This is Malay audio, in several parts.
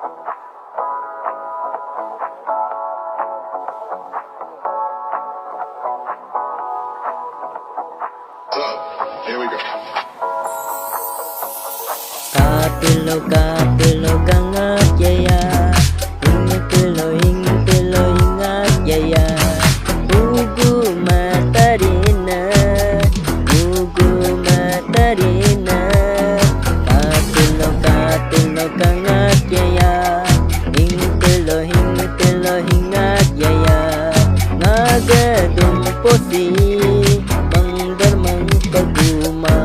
Here we go. Kapilo gangat yaya, hingpilo hingat yaya. Ugu matarina, kapilo gangat yaya, hingpilo hingat yaya. Ngagadum posi mangdarmang paguma,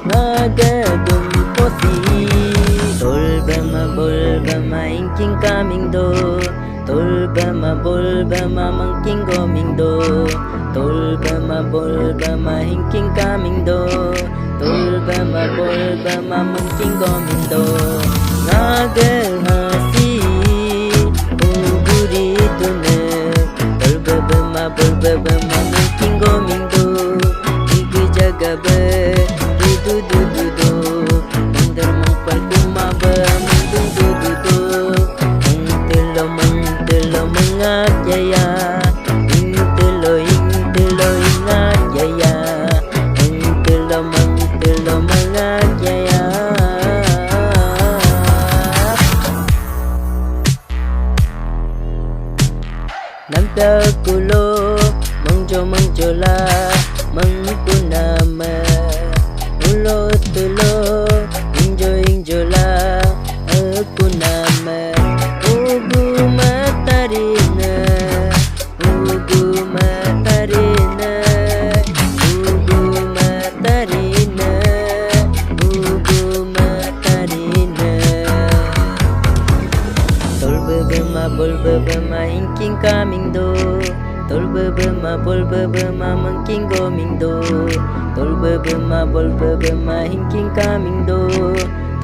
ngagadum posi. Tolbama ingking kaming do, tolbama bolbama mangking goming do, tolbama bolbama ingking kaming do, tolbama bolbama mangking goming do. Ngagahasi ugurito na, tolbama bolbama mangking goming do, igijagaba du du du du. Mandarmang pagkumaba mangtilo mangat yaya, hingtilo hingat yaya, hingtilo mangat yaya. Nagdagulo mangjola mangkunama, ulo tulo injola aku nama. Ugu matarina, ugu matarina, ugu matarina, ugu matarina. Tolbebema bolbebema ingking kaming do, tolbebema bolbebema mangking goming do, tolbebema bolbebema ingking kaming do,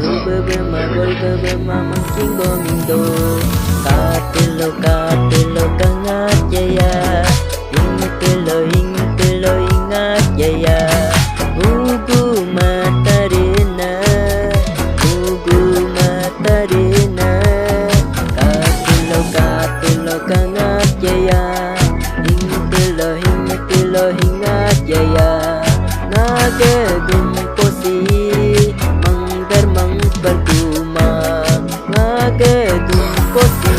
tolbebema bolbebema mangking goming do. Kapilo gangat yaya, hingpilo hingat yaya. Ugu matarina, ugu matarina. Kapilo gangat yaya, hingpilo hingat yaya. Ngagadum posi mangdarmang paguma, ngagadum posi.